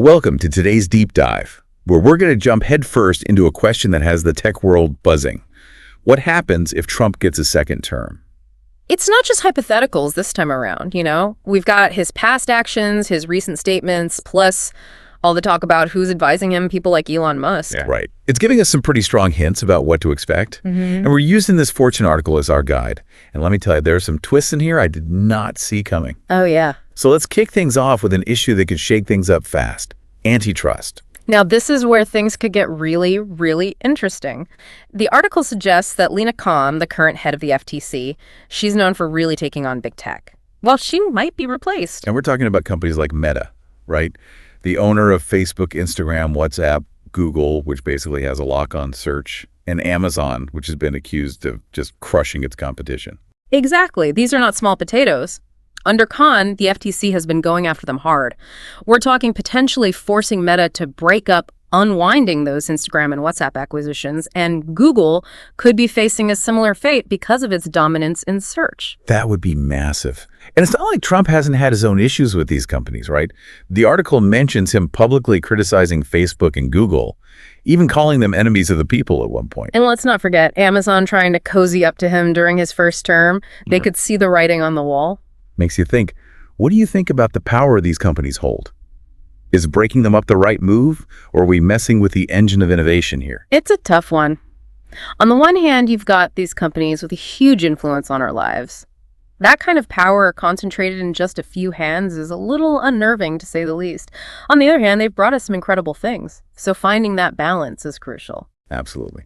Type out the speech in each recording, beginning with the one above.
Welcome to today's deep dive, where we're going to jump headfirst into a question that has the tech world buzzing. What happens if Trump gets a second term? It's not just hypotheticals this time around, you know? We've got his past actions, his recent statements, plus all the talk about who's advising him, people like Elon Musk. Yeah. Right. It's giving us some pretty strong hints about what to expect. And we're using this Fortune article as our guide. And let me tell you, there are some twists in here I did not see coming. Oh, yeah. So let's kick things off with an issue that could shake things up fast. Antitrust. Now, this is where things could get really, really interesting. The article suggests that Lina Khan, the current head of the FTC, she's known for really taking on big tech. Well, she might be replaced. And we're talking about companies like Meta, right? The owner of Facebook, Instagram, WhatsApp, Google, which basically has a lock on search, and Amazon, which has been accused of just crushing its competition. Exactly. These are not small potatoes. Under Khan, the FTC has been going after them hard. We're talking potentially forcing Meta to break up, unwinding those Instagram and WhatsApp acquisitions, and Google could be facing a similar fate because of its dominance in search. That would be massive. And it's not like Trump hasn't had his own issues with these companies, right? The article mentions him publicly criticizing Facebook and Google, even calling them enemies of the people at one point. And let's not forget Amazon trying to cozy up to him during his first term. They could see the writing on the wall. Makes you think, what do you think about the power these companies hold? Is breaking them up the right move, or are we messing with the engine of innovation here? It's a tough one. On the one hand, you've got these companies with a huge influence on our lives. That kind of power concentrated in just a few hands is a little unnerving, to say the least. On the other hand, they've brought us some incredible things. So finding that balance is crucial. Absolutely.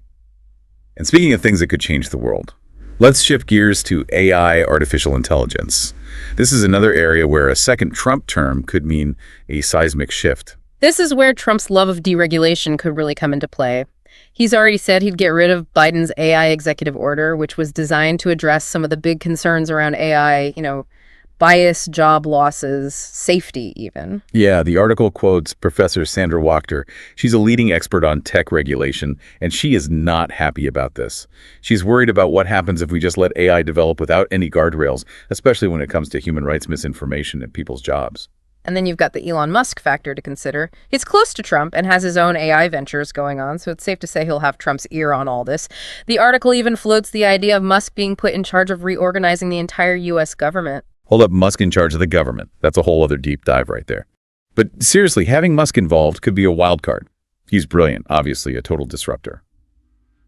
And speaking of things that could change the world, let's shift gears to AI, artificial intelligence. This is another area where a second Trump term could mean a seismic shift. This is where Trump's love of deregulation could really come into play. He's already said he'd get rid of Biden's AI executive order, which was designed to address some of the big concerns around AI, bias, job losses, safety even. Yeah, the article quotes Professor Sandra Wachter. She's a leading expert on tech regulation, and she is not happy about this. She's worried about what happens if we just let AI develop without any guardrails, especially when it comes to human rights misinformation and people's jobs. And then you've got the Elon Musk factor to consider. He's close to Trump and has his own AI ventures going on, so it's safe to say he'll have Trump's ear on all this. The article even floats the idea of Musk being put in charge of reorganizing the entire U.S. government. Hold up, Musk in charge of the government. That's a whole other deep dive right there. But seriously, having Musk involved could be a wild card. He's brilliant, obviously a total disruptor.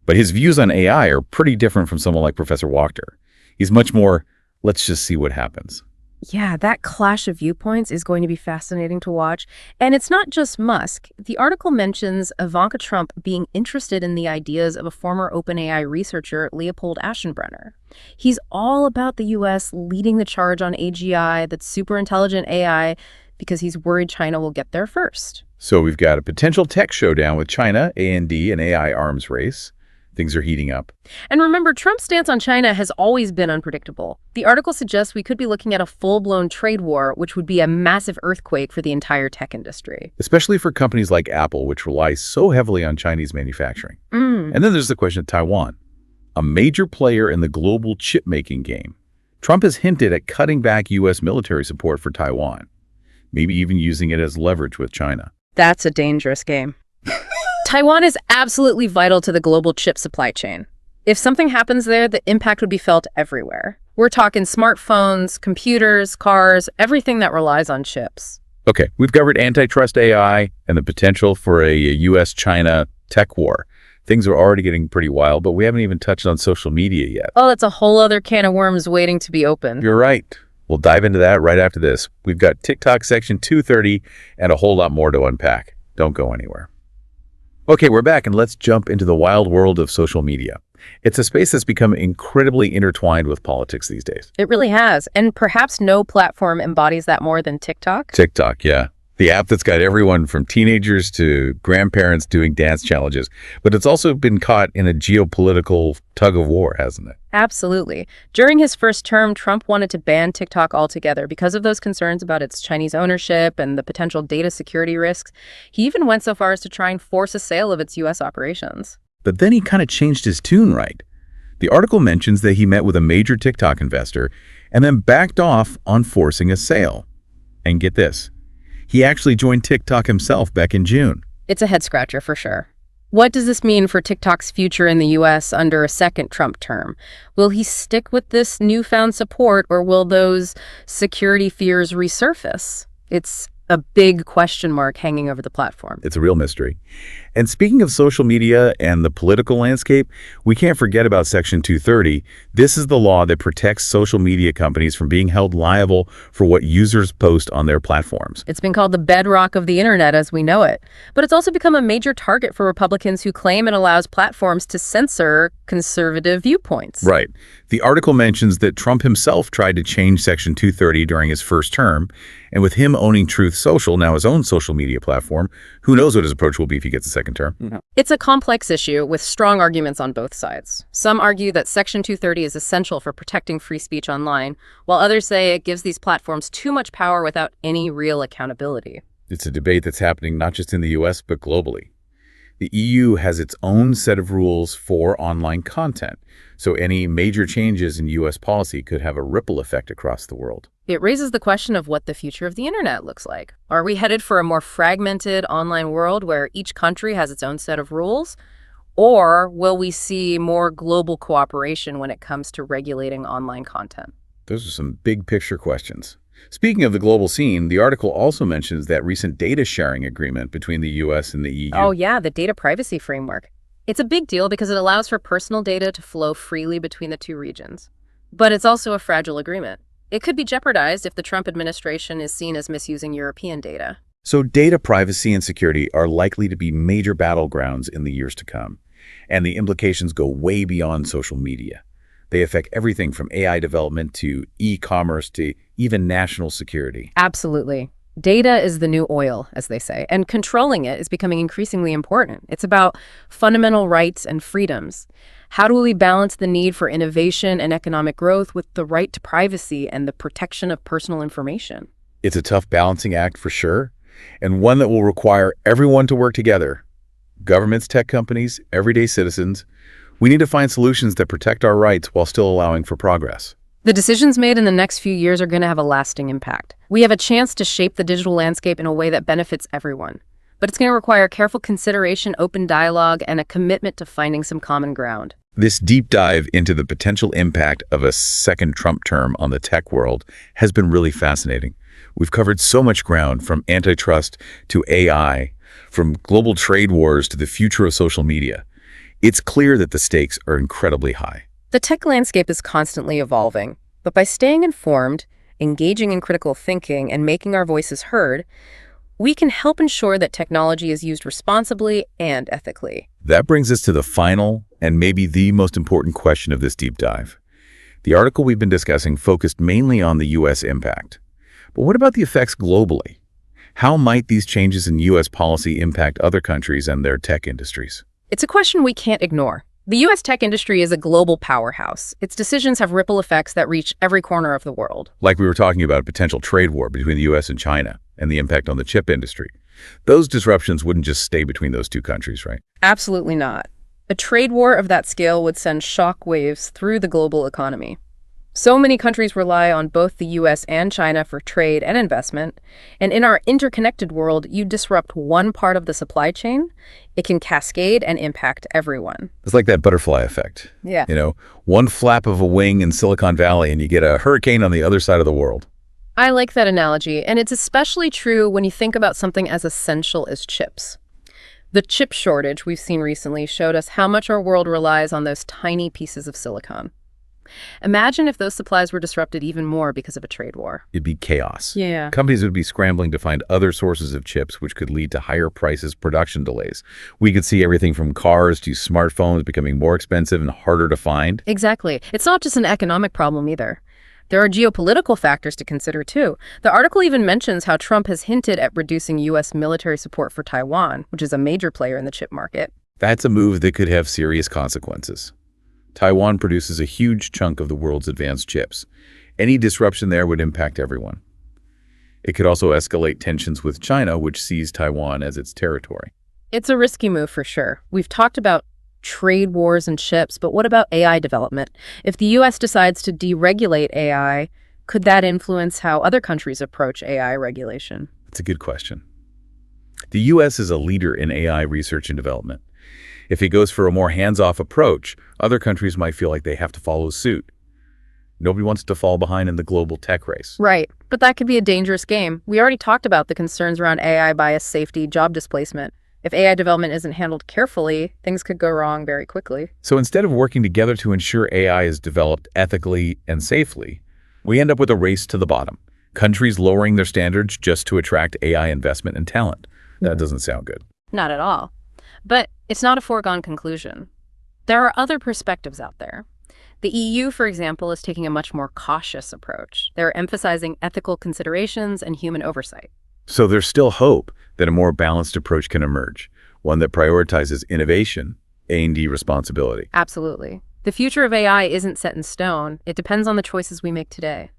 But his views on AI are pretty different from someone like Professor Wachter. He's much more, let's just see what happens. Yeah, that clash of viewpoints is going to be fascinating to watch. And it's not just Musk. The article mentions Ivanka Trump being interested in the ideas of a former OpenAI researcher, Leopold Aschenbrenner. He's all about the U.S. leading the charge on AGI, that's super intelligent AI, because he's worried China will get there first. So we've got a potential tech showdown with China, A&D, an AI arms race. Things are heating up. And remember, Trump's stance on China has always been unpredictable. The article suggests we could be looking at a full-blown trade war, which would be a massive earthquake for the entire tech industry. Especially for companies like Apple, which rely so heavily on Chinese manufacturing. And then there's the question of Taiwan, a major player in the global chip-making game. Trump has hinted at cutting back U.S. military support for Taiwan, maybe even using it as leverage with China. That's a dangerous game. Taiwan is absolutely vital to the global chip supply chain. If something happens there, the impact would be felt everywhere. We're talking smartphones, computers, cars, everything that relies on chips. Okay, we've covered antitrust AI and the potential for a U.S.-China tech war. Things are already getting pretty wild, but we haven't even touched on social media yet. Oh, that's a whole other can of worms waiting to be opened. You're right. We'll dive into that right after this. We've got TikTok Section 230 and a whole lot more to unpack. Don't go anywhere. Okay, we're back, and let's jump into the wild world of social media. It's a space that's become incredibly intertwined with politics these days. It really has, and perhaps no platform embodies that more than TikTok. TikTok, yeah. The app that's got everyone from teenagers to grandparents doing dance challenges. But it's also been caught in a geopolitical tug of war, hasn't it? Absolutely. During his first term, Trump wanted to ban TikTok altogether because of those concerns about its Chinese ownership and the potential data security risks. He even went so far as to try and force a sale of its U.S. operations. But then he kind of changed his tune, right? The article mentions that he met with a major TikTok investor and then backed off on forcing a sale. And get this. He actually joined TikTok himself back in June. It's a head-scratcher for sure. What does this mean for TikTok's future in the U.S. under a second Trump term? Will he stick with this newfound support, or will those security fears resurface? It's a big question mark hanging over the platform. It's a real mystery. And speaking of social media and the political landscape, we can't forget about Section 230. This is the law that protects social media companies from being held liable for what users post on their platforms. It's been called the bedrock of the internet as we know it. But it's also become a major target for Republicans who claim it allows platforms to censor conservative viewpoints. Right. The article mentions that Trump himself tried to change Section 230 during his first term, and with him owning Truth Social, now his own social media platform, who knows what his approach will be if he gets a second term. It's a complex issue with strong arguments on both sides. Some argue that Section 230 is essential for protecting free speech online, while others say it gives these platforms too much power without any real accountability. It's a debate that's happening not just in the US, but globally. The EU has its own set of rules for online content, so any major changes in US policy could have a ripple effect across the world. It raises the question of what the future of the internet looks like. Are we headed for a more fragmented online world where each country has its own set of rules? Or will we see more global cooperation when it comes to regulating online content? Those are some big picture questions. Speaking of the global scene, the article also mentions that recent data sharing agreement between the US and the EU. Oh yeah, the data privacy framework. It's a big deal because it allows for personal data to flow freely between the two regions. But it's also a fragile agreement. It could be jeopardized if the Trump administration is seen as misusing European data. So data privacy and security are likely to be major battlegrounds in the years to come. And the implications go way beyond social media. They affect everything from AI development to e-commerce to even national security. Absolutely. Data is the new oil, as they say, and controlling it is becoming increasingly important. It's about fundamental rights and freedoms. How do we balance the need for innovation and economic growth with the right to privacy and the protection of personal information? It's a tough balancing act for sure, and one that will require everyone to work together. Governments, tech companies, everyday citizens. We need to find solutions that protect our rights while still allowing for progress. The decisions made in the next few years are going to have a lasting impact. We have a chance to shape the digital landscape in a way that benefits everyone. But it's going to require careful consideration, open dialogue, and a commitment to finding some common ground. This deep dive into the potential impact of a second Trump term on the tech world has been really fascinating. We've covered so much ground, from antitrust to AI, from global trade wars to the future of social media. It's clear that the stakes are incredibly high. The tech landscape is constantly evolving, but by staying informed, engaging in critical thinking, and making our voices heard, we can help ensure that technology is used responsibly and ethically. That brings us to the final and maybe the most important question of this deep dive. The article we've been discussing focused mainly on the U.S. impact. But what about the effects globally? How might these changes in U.S. policy impact other countries and their tech industries? It's a question we can't ignore. The U.S. tech industry is a global powerhouse. Its decisions have ripple effects that reach every corner of the world. Like we were talking about a potential trade war between the U.S. and China and the impact on the chip industry. Those disruptions wouldn't just stay between those two countries, right? Absolutely not. A trade war of that scale would send shock waves through the global economy. So many countries rely on both the U.S. and China for trade and investment, and in our interconnected world, you disrupt one part of the supply chain, it can cascade and impact everyone. It's like that butterfly effect. Yeah. You know, one flap of a wing in Silicon Valley and you get a hurricane on the other side of the world. I like that analogy, and it's especially true when you think about something as essential as chips. The chip shortage we've seen recently showed us how much our world relies on those tiny pieces of silicon. Imagine if those supplies were disrupted even more because of a trade war. It'd be chaos. Yeah. Companies would be scrambling to find other sources of chips, which could lead to higher prices, production delays. We could see everything from cars to smartphones becoming more expensive and harder to find. Exactly. It's not just an economic problem either. There are geopolitical factors to consider, too. The article even mentions how Trump has hinted at reducing U.S. military support for Taiwan, which is a major player in the chip market. That's a move that could have serious consequences. Taiwan produces a huge chunk of the world's advanced chips. Any disruption there would impact everyone. It could also escalate tensions with China, which sees Taiwan as its territory. It's a risky move for sure. We've talked about trade wars and chips, but what about AI development? If the U.S. decides to deregulate AI, could that influence how other countries approach AI regulation? That's a good question. The U.S. is a leader in AI research and development. If it goes for a more hands-off approach, other countries might feel like they have to follow suit. Nobody wants to fall behind in the global tech race. Right, but that could be a dangerous game. We already talked about the concerns around AI bias, safety, job displacement. If AI development isn't handled carefully, things could go wrong very quickly. So instead of working together to ensure AI is developed ethically and safely, we end up with a race to the bottom. Countries lowering their standards just to attract AI investment and talent. That doesn't sound good. Not at all. But it's not a foregone conclusion. There are other perspectives out there. The EU, for example, is taking a much more cautious approach. They're emphasizing ethical considerations and human oversight. So there's still hope that a more balanced approach can emerge, one that prioritizes innovation, A&D responsibility. Absolutely. The future of AI isn't set in stone. It depends on the choices we make today.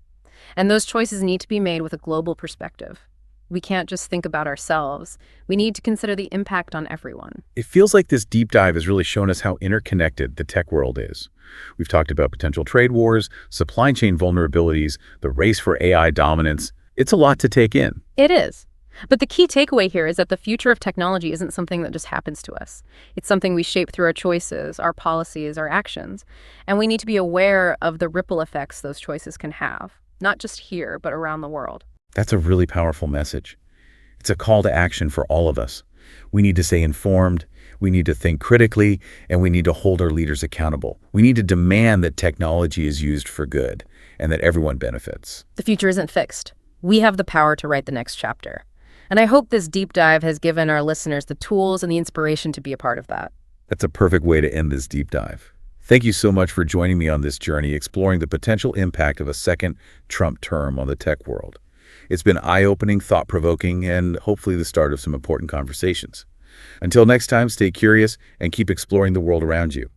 And those choices need to be made with a global perspective. We can't just think about ourselves. We need to consider the impact on everyone. It feels like this deep dive has really shown us how interconnected the tech world is. We've talked about potential trade wars, supply chain vulnerabilities, the race for AI dominance. It's a lot to take in. It is. But the key takeaway here is that the future of technology isn't something that just happens to us. It's something we shape through our choices, our policies, our actions. And we need to be aware of the ripple effects those choices can have, not just here, but around the world. That's a really powerful message. It's a call to action for all of us. We need to stay informed, we need to think critically, and we need to hold our leaders accountable. We need to demand that technology is used for good and that everyone benefits. The future isn't fixed. We have the power to write the next chapter. And I hope this deep dive has given our listeners the tools and the inspiration to be a part of that. That's a perfect way to end this deep dive. Thank you so much for joining me on this journey exploring the potential impact of a second Trump term on the tech world. It's been eye-opening, thought-provoking, and hopefully the start of some important conversations. Until next time, stay curious and keep exploring the world around you.